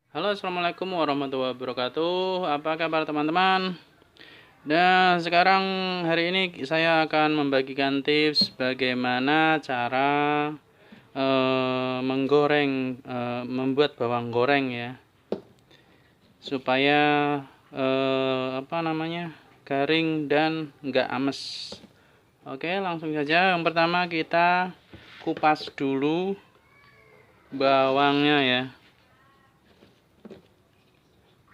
Halo, assalamualaikum warahmatullahi wabarakatuh. Apa kabar teman-teman? Dan sekarang hari ini saya akan membagikan tips bagaimana cara membuat bawang goreng ya, supaya garing dan enggak ames. Oke, langsung saja. Yang pertama kita kupas dulu bawangnya ya.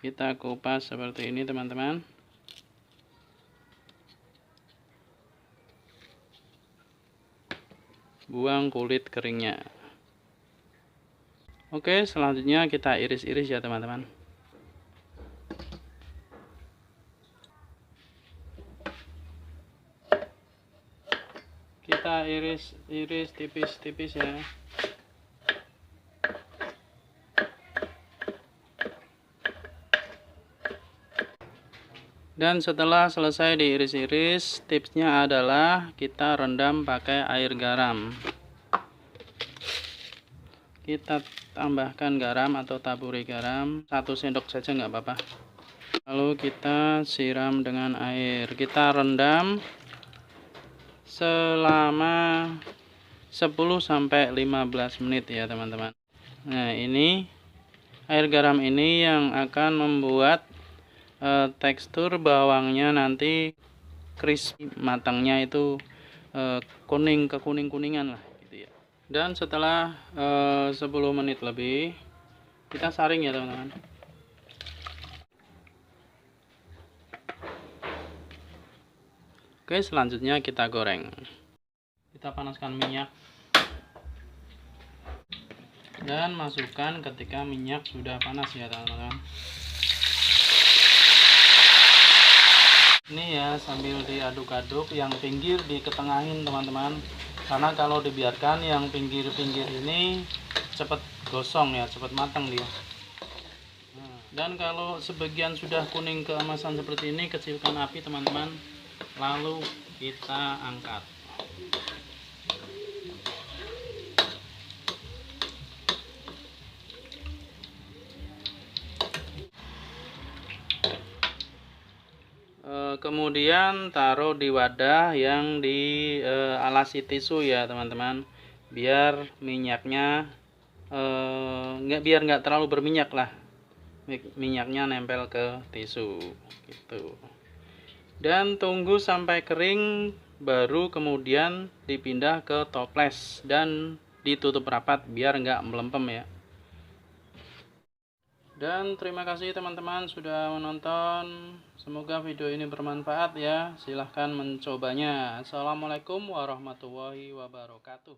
Kita kupas seperti ini teman-teman. Buang kulit keringnya. Oke, selanjutnya kita iris-iris ya teman-teman. Kita iris tipis-tipis ya. Dan setelah selesai diiris-iris, tipsnya adalah kita rendam pakai air garam. Kita tambahkan garam atau taburi garam 1 sendok saja nggak apa-apa. Lalu kita siram dengan air. Kita rendam selama 10-15 menit ya teman-teman. Nah, ini air garam ini yang akan membuat tekstur bawangnya nanti crispy, matangnya itu kuning kekuning-kuningan lah gitu ya. Dan setelah 10 menit lebih kita saring ya teman-teman. Oke, selanjutnya kita goreng. Kita panaskan minyak dan masukkan ketika minyak sudah panas ya teman-teman. Ini ya, sambil diaduk-aduk, yang pinggir diketengahin teman-teman, karena kalau dibiarkan yang pinggir-pinggir ini cepat gosong ya, cepat matang dia. Dan kalau sebagian sudah kuning keemasan seperti ini, kecilkan api teman-teman, lalu kita angkat. Kemudian taruh di wadah yang dialasi tisu ya teman-teman, biar minyaknya biar nggak terlalu berminyak lah, minyaknya nempel ke tisu gitu. Dan tunggu sampai kering, baru kemudian dipindah ke toples dan ditutup rapat biar nggak melempem ya. Dan terima kasih teman-teman sudah menonton. Semoga video ini bermanfaat ya. Silahkan mencobanya. Assalamualaikum warahmatullahi wabarakatuh.